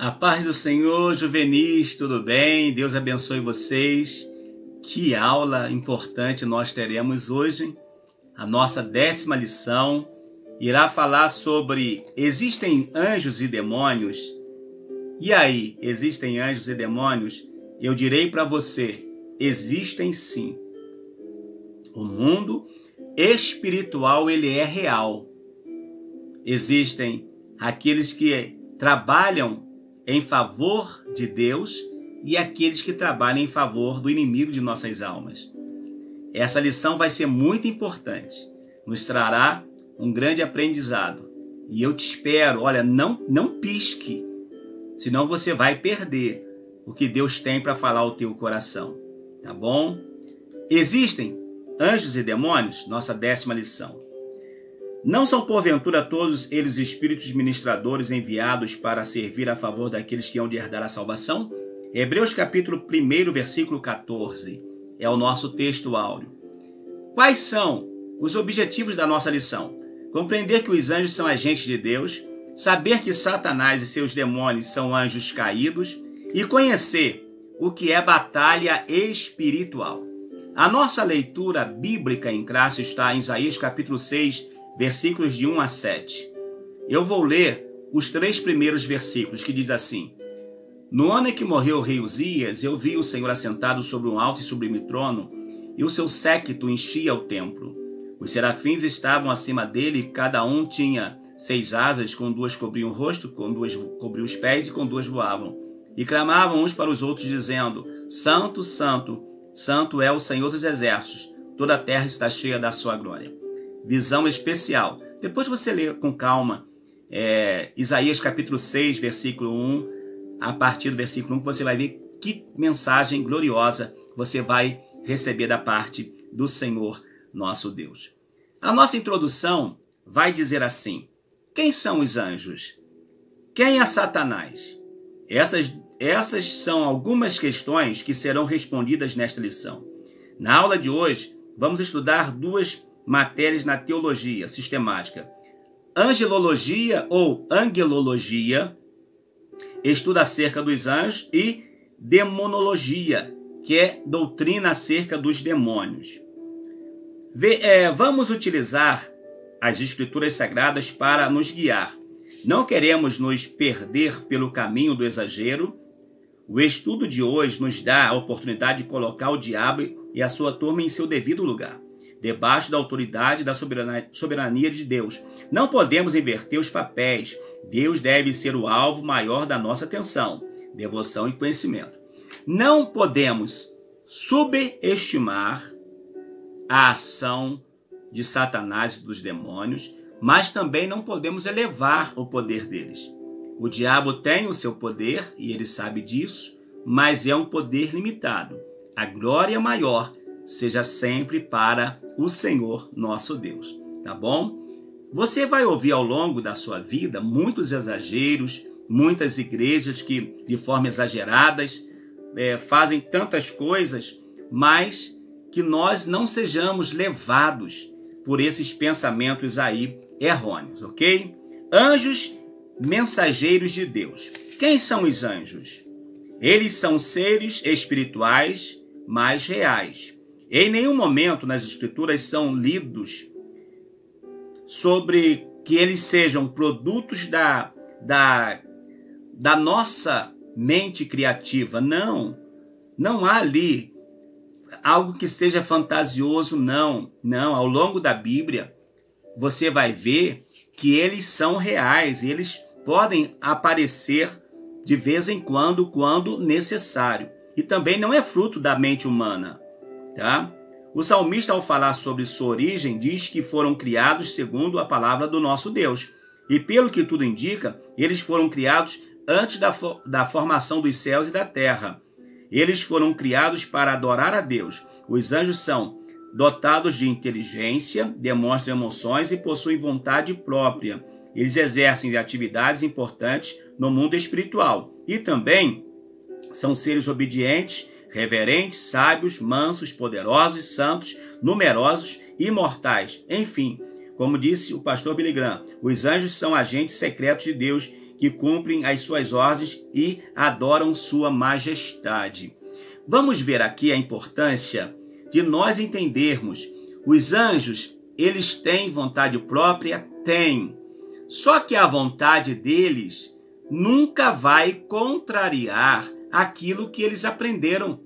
A paz do Senhor, juvenis, tudo bem? Deus abençoe vocês. Que aula importante nós teremos hoje. A nossa 10ª lição irá falar sobre existem anjos e demônios? E aí, existem anjos e demônios? Eu direi para você, existem sim. O mundo espiritual, ele é real. Existem aqueles que trabalham em favor de Deus e aqueles que trabalham em favor do inimigo de nossas almas. Essa lição vai ser muito importante, nos trará um grande aprendizado. E eu te espero, olha, não pisque, senão você vai perder o que Deus tem para falar ao teu coração, tá bom? Existem anjos e demônios? Nossa 10ª lição. Não são porventura todos eles espíritos ministradores enviados para servir a favor daqueles que hão de herdar a salvação? Hebreus capítulo 1, versículo 14, é o nosso texto áureo. Quais são os objetivos da nossa lição? Compreender que os anjos são agentes de Deus, saber que Satanás e seus demônios são anjos caídos e conhecer o que é batalha espiritual. A nossa leitura bíblica em classe está em Isaías capítulo 6, versículos de 1 a 7. Eu vou ler os 3 primeiros versículos, que diz assim: No ano em que morreu o rei Uzias, eu vi o Senhor assentado sobre um alto e sublime trono, e o seu séquito enchia o templo. Os serafins estavam acima dele, e cada um tinha 6 asas, com 2 cobriam o rosto, com 2 cobriam os pés, e com 2 voavam. E clamavam uns para os outros, dizendo: Santo, Santo, Santo é o Senhor dos exércitos, toda a terra está cheia da sua glória. Visão especial. Depois você lê com calma Isaías capítulo 6, versículo 1, a partir do versículo 1, você vai ver que mensagem gloriosa você vai receber da parte do Senhor nosso Deus. A nossa introdução vai dizer assim: quem são os anjos? Quem é Satanás? Essas são algumas questões que serão respondidas nesta lição. Na aula de hoje, vamos estudar 2 matérias na teologia sistemática. Angelologia ou angelologia, estuda acerca dos anjos, e demonologia, que é doutrina acerca dos demônios. Vamos utilizar as escrituras sagradas para nos guiar. Não queremos nos perder pelo caminho do exagero. O estudo de hoje nos dá a oportunidade de colocar o diabo e a sua turma em seu devido lugar, debaixo da autoridade da soberania de Deus. Não podemos inverter os papéis. Deus deve ser o alvo maior da nossa atenção, devoção e conhecimento. Não podemos subestimar a ação de Satanás e dos demônios, mas também não podemos elevar o poder deles. O diabo tem o seu poder, e ele sabe disso, mas é um poder limitado. A glória maior seja sempre para o Senhor nosso Deus, tá bom? Você vai ouvir ao longo da sua vida muitos exageros, muitas igrejas que de forma exageradas fazem tantas coisas, mas que nós não sejamos levados por esses pensamentos aí errôneos, ok? Anjos, mensageiros de Deus. Quem são os anjos? Eles são seres espirituais mais reais. Em nenhum momento nas escrituras são lidos sobre que eles sejam produtos da nossa mente criativa. Não há ali algo que seja fantasioso, não. Ao longo da Bíblia, você vai ver que eles são reais, e eles podem aparecer de vez em quando necessário. E também não é fruto da mente humana. Tá? O salmista, ao falar sobre sua origem, diz que foram criados segundo a palavra do nosso Deus. E pelo que tudo indica, eles foram criados antes da formação dos céus e da terra. Eles foram criados para adorar a Deus. Os anjos são dotados de inteligência, demonstram emoções e possuem vontade própria. Eles exercem atividades importantes no mundo espiritual. E também são seres obedientes, reverentes, sábios, mansos, poderosos, santos, numerosos, imortais. Enfim, como disse o pastor Billy Graham, os anjos são agentes secretos de Deus que cumprem as suas ordens e adoram sua majestade. Vamos ver aqui a importância de nós entendermos. Os anjos, eles têm vontade própria? Têm. Só que a vontade deles nunca vai contrariar aquilo que eles aprenderam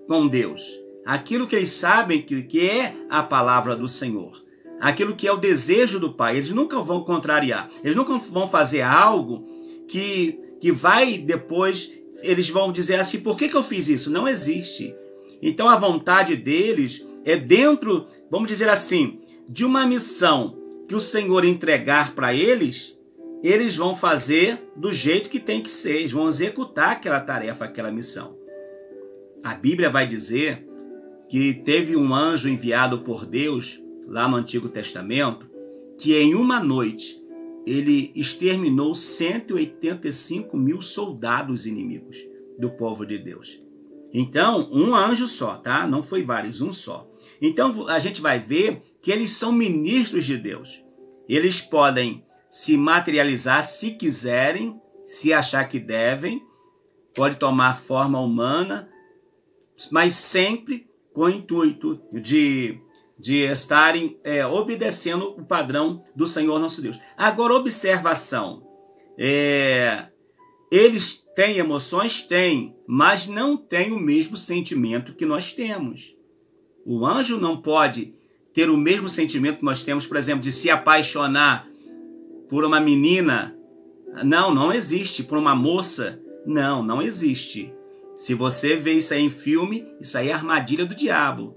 com Deus. Aquilo que eles sabem que é a palavra do Senhor. Aquilo que é o desejo do Pai. Eles nunca vão contrariar. Eles nunca vão fazer algo que vai depois, eles vão dizer assim, por que eu fiz isso? Não existe. Então a vontade deles é dentro, vamos dizer assim, de uma missão que o Senhor entregar para eles, eles vão fazer do jeito que tem que ser. Eles vão executar aquela tarefa, aquela missão. A Bíblia vai dizer que teve um anjo enviado por Deus, lá no Antigo Testamento, que em uma noite ele exterminou 185 mil soldados inimigos do povo de Deus. Então, um anjo só, tá? Não foi vários, um só. Então, a gente vai ver que eles são ministros de Deus. Eles podem se materializar se quiserem, se achar que devem, pode tomar forma humana, mas sempre com o intuito de estarem obedecendo o padrão do Senhor nosso Deus. Agora, observação. Eles têm emoções? Têm, mas não têm o mesmo sentimento que nós temos. O anjo não pode ter o mesmo sentimento que nós temos, por exemplo, de se apaixonar por uma menina. Não existe. Por uma moça. Não existe. Se você vê isso aí em filme, isso aí é armadilha do diabo.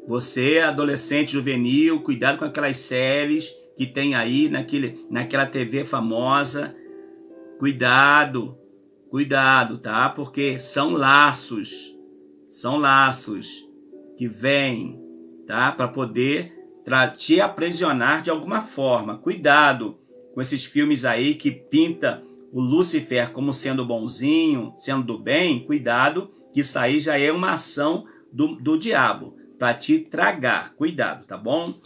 Você, adolescente, juvenil, cuidado com aquelas séries que tem aí naquela TV famosa. Cuidado, tá? Porque são laços que vêm, tá? Para poder te aprisionar de alguma forma. Cuidado com esses filmes aí que pinta o Lúcifer como sendo bonzinho, sendo do bem. Cuidado, que isso aí já é uma ação do diabo para te tragar. Cuidado, tá bom?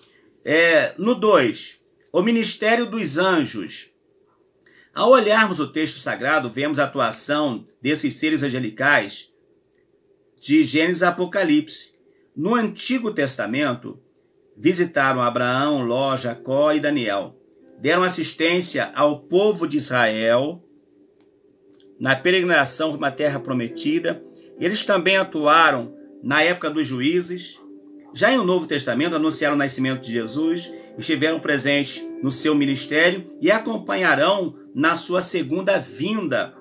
No 2, o ministério dos anjos. Ao olharmos o texto sagrado, vemos a atuação desses seres angelicais de Gênesis a Apocalipse. No Antigo Testamento, visitaram Abraão, Ló, Jacó e Daniel. Deram assistência ao povo de Israel na peregrinação para uma terra prometida. Eles também atuaram na época dos juízes. Já em o Novo Testamento, anunciaram o nascimento de Jesus, estiveram presentes no seu ministério e acompanharão na sua segunda vinda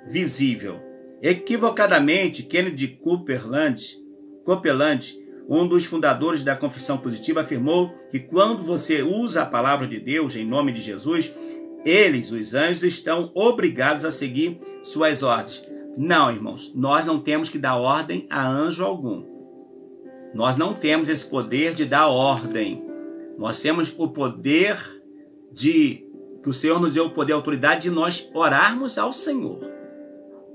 visível. Equivocadamente, Kennedy Copeland, um dos fundadores da Confissão Positiva, afirmou que quando você usa a palavra de Deus em nome de Jesus, eles, os anjos, estão obrigados a seguir suas ordens. Não, irmãos, nós não temos que dar ordem a anjo algum. Nós não temos esse poder de dar ordem. Nós temos o poder que o Senhor nos deu o poder e a autoridade de nós orarmos ao Senhor.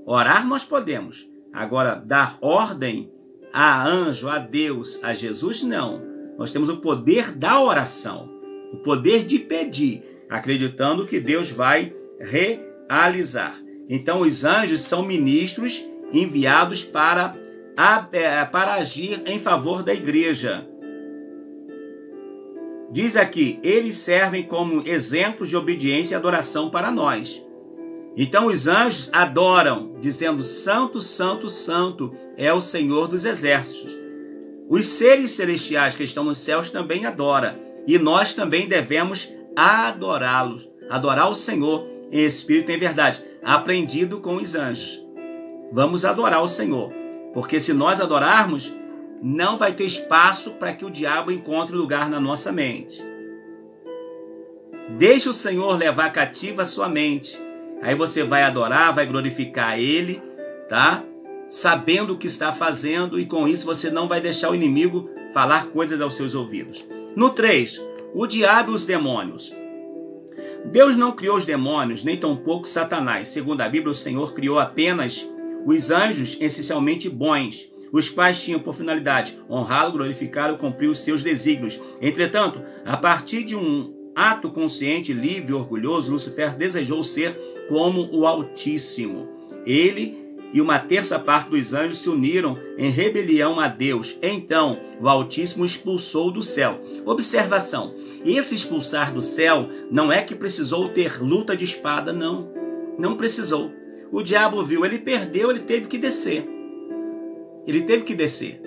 Orar nós podemos. Agora, dar ordem a anjo, a Deus, a Jesus, não. Nós temos o poder da oração, o poder de pedir, acreditando que Deus vai realizar. Então, os anjos são ministros enviados para agir em favor da igreja. Diz aqui, eles servem como exemplos de obediência e adoração para nós. Então os anjos adoram, dizendo, Santo, Santo, Santo é o Senhor dos exércitos. Os seres celestiais que estão nos céus também adoram. E nós também devemos adorá-los, adorar o Senhor em espírito e em verdade, aprendido com os anjos. Vamos adorar o Senhor, porque se nós adorarmos, não vai ter espaço para que o diabo encontre lugar na nossa mente. Deixe o Senhor levar cativa a sua mente. Aí você vai adorar, vai glorificar Ele, tá? Sabendo o que está fazendo, e com isso você não vai deixar o inimigo falar coisas aos seus ouvidos. No 3, o diabo e os demônios. Deus não criou os demônios, nem tampouco Satanás. Segundo a Bíblia, o Senhor criou apenas os anjos essencialmente bons, os quais tinham por finalidade honrá-lo, glorificá-lo e cumprir os seus desígnios. Entretanto, a partir de um ato consciente, livre e orgulhoso, Lúcifer desejou ser como o Altíssimo. Ele e uma terça parte dos anjos se uniram em rebelião a Deus. Então, o Altíssimo expulsou do céu. Observação, esse expulsar do céu não é que precisou ter luta de espada, não. Não precisou. O diabo viu, ele perdeu, ele teve que descer. Ele teve que descer.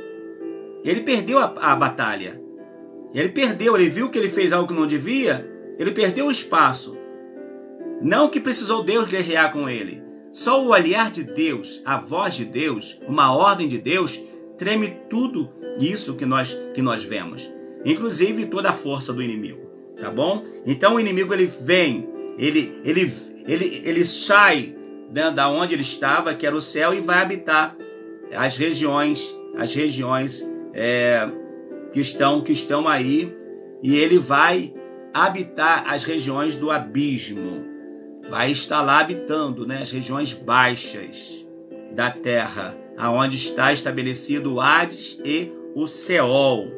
Ele perdeu a batalha. Ele perdeu, ele viu que ele fez algo que não devia, ele perdeu o espaço. Não que precisou Deus guerrear com ele. Só o olhar de Deus, a voz de Deus, uma ordem de Deus, treme tudo isso que nós vemos. Inclusive toda a força do inimigo. Tá bom? Então o inimigo ele vem, ele sai da onde ele estava, que era o céu, e vai habitar as regiões que estão aí, e ele vai habitar as regiões do abismo. Vai estar lá habitando, né, as regiões baixas da terra, aonde está estabelecido o Hades e o Seol.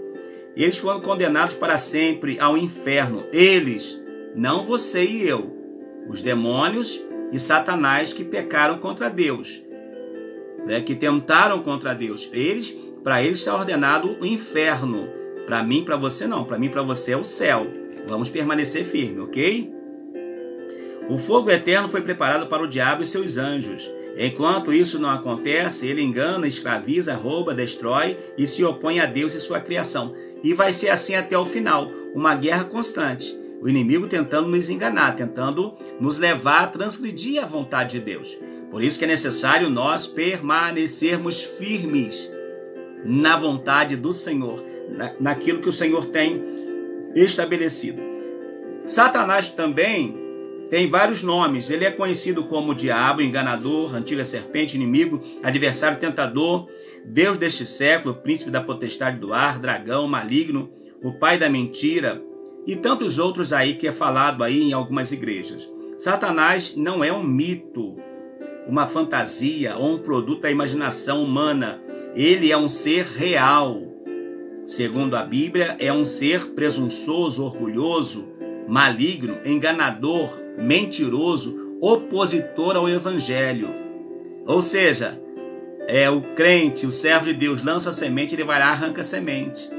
Eles foram condenados para sempre ao inferno. Eles, não você e eu, os demônios e Satanás que pecaram contra Deus, né, que tentaram contra Deus. Para eles está ordenado o inferno. Para mim, para você não. Para mim, para você é o céu. Vamos permanecer firme, ok? O fogo eterno foi preparado para o diabo e seus anjos. Enquanto isso não acontece, ele engana, escraviza, rouba, destrói e se opõe a Deus e sua criação. E vai ser assim até o final, uma guerra constante. O inimigo tentando nos enganar, tentando nos levar a transgredir a vontade de Deus. Por isso que é necessário nós permanecermos firmes na vontade do Senhor, naquilo que o Senhor tem estabelecido. Satanás também tem vários nomes. Ele é conhecido como diabo, enganador, antiga serpente, inimigo, adversário, tentador, Deus deste século, príncipe da potestade do ar, dragão, maligno, o pai da mentira e tantos outros aí que é falado aí em algumas igrejas. Satanás não é um mito, uma fantasia ou um produto da imaginação humana. Ele é um ser real. Segundo a Bíblia, é um ser presunçoso, orgulhoso, maligno, enganador, mentiroso, opositor ao evangelho. Ou seja, o crente, o servo de Deus, lança a semente, ele vai lá e arranca a semente.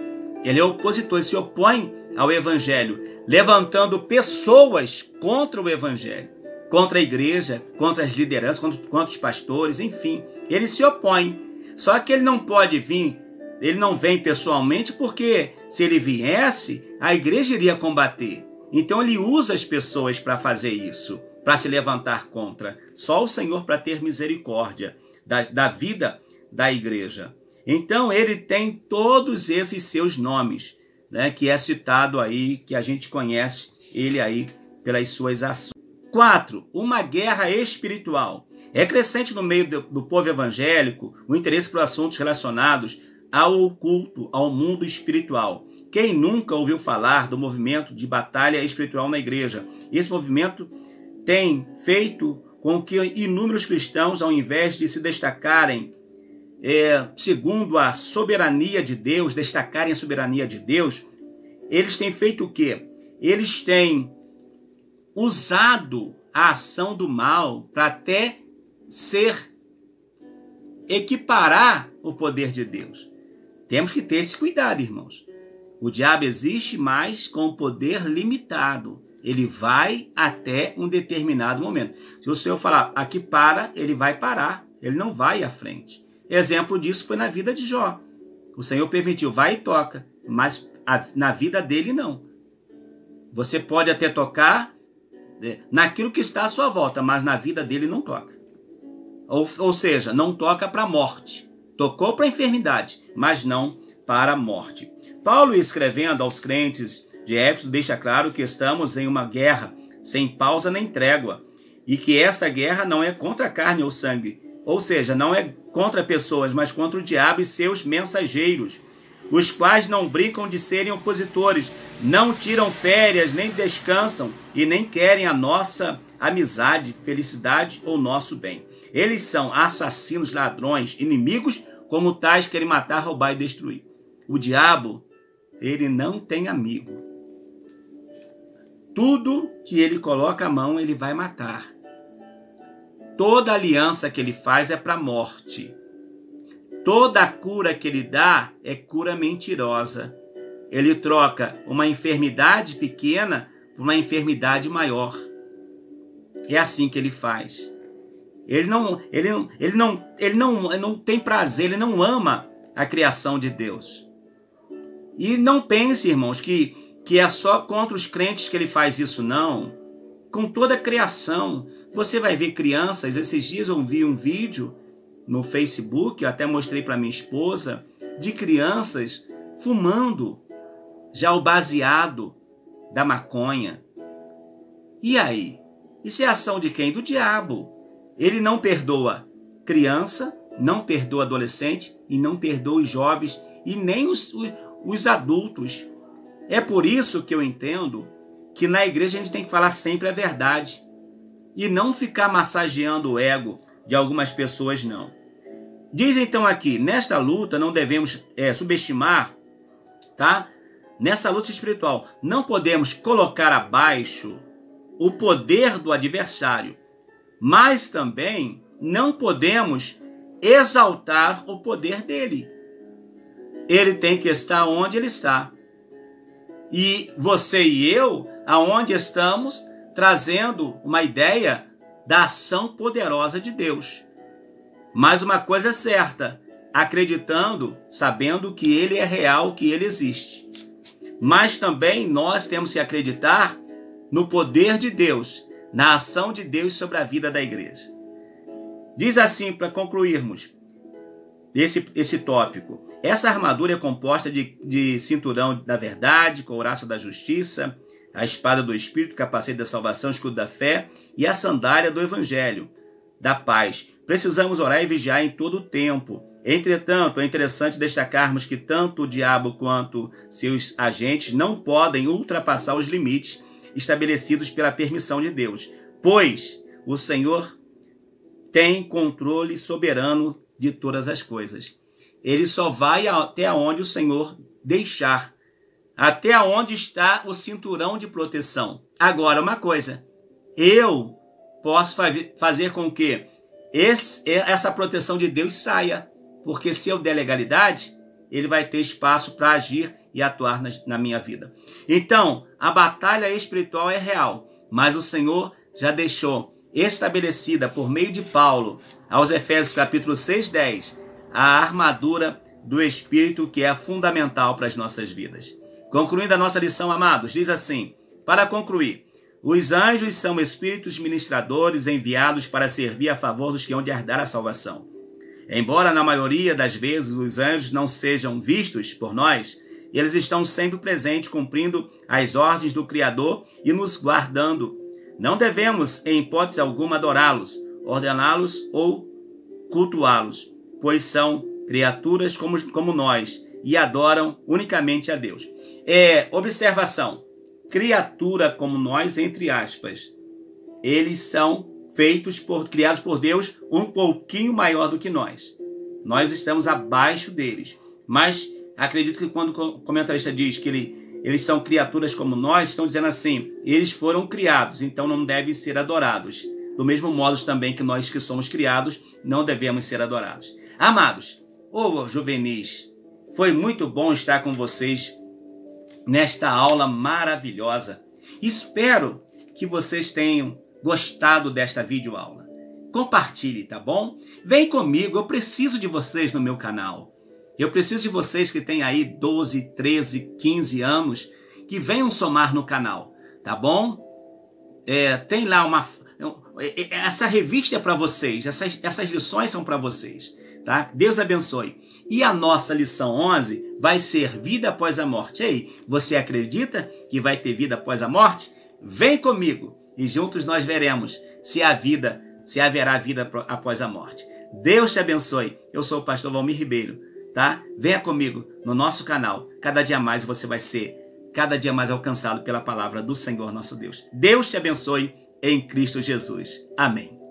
Ele é opositor, ele se opõe ao evangelho, levantando pessoas contra o evangelho, contra a igreja, contra as lideranças, contra os pastores, enfim. Ele se opõe. Só que ele não pode vir, ele não vem pessoalmente, porque se ele viesse, a igreja iria combater. Então ele usa as pessoas para fazer isso, para se levantar contra. Só o Senhor para ter misericórdia da vida da igreja. Então ele tem todos esses seus nomes, né, que é citado aí, que a gente conhece ele aí pelas suas ações. 4. Uma guerra espiritual. É crescente no meio do povo evangélico o interesse por assuntos relacionados ao oculto, ao mundo espiritual. Quem nunca ouviu falar do movimento de batalha espiritual na igreja? Esse movimento tem feito com que inúmeros cristãos, ao invés de se destacarem segundo a soberania de Deus, destacarem a soberania de Deus, eles têm feito o quê? Eles têm usado a ação do mal para até equiparar o poder de Deus. Temos que ter esse cuidado, irmãos. O diabo existe, mas com poder limitado. Ele vai até um determinado momento. Se o Senhor falar, aqui para, ele vai parar. Ele não vai à frente. Exemplo disso foi na vida de Jó. O Senhor permitiu, vai e toca. Mas na vida dele, não. Você pode até tocar naquilo que está à sua volta, mas na vida dele não toca. Ou seja, não toca para a morte. Tocou para a enfermidade, mas não para a morte. Paulo, escrevendo aos crentes de Éfeso, deixa claro que estamos em uma guerra sem pausa nem trégua, e que esta guerra não é contra a carne ou sangue, ou seja, não é contra pessoas, mas contra o diabo e seus mensageiros, os quais não brincam de serem opositores, não tiram férias, nem descansam e nem querem a nossa amizade, felicidade ou nosso bem. Eles são assassinos, ladrões, inimigos, como tais querem matar, roubar e destruir. O diabo, ele não tem amigo. Tudo que ele coloca a mão, ele vai matar. Toda aliança que ele faz é para a morte. Toda cura que ele dá é cura mentirosa. Ele troca uma enfermidade pequena por uma enfermidade maior. É assim que ele faz. Ele não tem prazer, ele não ama a criação de Deus. E não pense, irmãos, que é só contra os crentes que ele faz isso, não. Com toda a criação. Você vai ver crianças. Esses dias eu vi um vídeo no Facebook, eu até mostrei para minha esposa, de crianças fumando já o baseado da maconha. E aí? Isso é ação de quem? Do diabo. Ele não perdoa criança, não perdoa adolescente e não perdoa os jovens e nem os adultos. É por isso que eu entendo que na igreja a gente tem que falar sempre a verdade e não ficar massageando o ego de algumas pessoas, não. Diz então aqui, nesta luta não devemos subestimar, tá? Nessa luta espiritual, não podemos colocar abaixo o poder do adversário, mas também não podemos exaltar o poder dele. Ele tem que estar onde ele está. E você e eu, aonde estamos, trazendo uma ideia da ação poderosa de Deus. Mas uma coisa é certa, acreditando, sabendo que ele é real, que ele existe. Mas também nós temos que acreditar no poder de Deus, na ação de Deus sobre a vida da igreja. Diz assim, para concluirmos esse tópico: essa armadura é composta de cinturão da verdade, couraça da justiça, a espada do Espírito, capacete da salvação, escudo da fé e a sandália do Evangelho, da paz. Precisamos orar e vigiar em todo o tempo. Entretanto, é interessante destacarmos que tanto o diabo quanto seus agentes não podem ultrapassar os limites estabelecidos pela permissão de Deus, pois o Senhor tem controle soberano de todas as coisas. Ele só vai até onde o Senhor deixar, até onde está o cinturão de proteção. Agora, uma coisa, eu posso fazer com que essa proteção de Deus saia, porque se eu der legalidade, ele vai ter espaço para agir e atuar na minha vida. Então, a batalha espiritual é real, mas o Senhor já deixou estabelecida por meio de Paulo, aos Efésios capítulo 6:10, a armadura do Espírito, que é fundamental para as nossas vidas. Concluindo a nossa lição, amados, diz assim: para concluir, os anjos são espíritos ministradores enviados para servir a favor dos que hão de herdar a salvação. Embora na maioria das vezes os anjos não sejam vistos por nós, eles estão sempre presentes, cumprindo as ordens do Criador e nos guardando. Não devemos, em hipótese alguma, adorá-los, ordená-los ou cultuá-los, pois são criaturas como nós e adoram unicamente a Deus. Observação: criatura como nós, entre aspas. Eles são criados por Deus um pouquinho maior do que nós. Nós estamos abaixo deles. Mas acredito que quando o comentarista diz que eles são criaturas como nós, estão dizendo assim: eles foram criados, então não devem ser adorados. Do mesmo modo também que nós que somos criados, não devemos ser adorados. Amados, juvenis, foi muito bom estar com vocês nesta aula maravilhosa. Espero que vocês tenham gostado desta videoaula. Compartilhe, tá bom? Vem comigo, eu preciso de vocês no meu canal. Eu preciso de vocês que têm aí 12, 13, 15 anos, que venham somar no canal, tá bom? Tem lá essa revista é para vocês, essas lições são para vocês, tá? Deus abençoe. E a nossa lição 11 vai ser vida após a morte. Ei, você acredita que vai ter vida após a morte? Vem comigo e juntos nós veremos se haverá vida após a morte. Deus te abençoe. Eu sou o pastor Valmir Ribeiro, tá? Venha comigo no nosso canal. Cada dia mais você vai ser cada dia mais alcançado pela palavra do Senhor nosso Deus. Deus te abençoe em Cristo Jesus. Amém.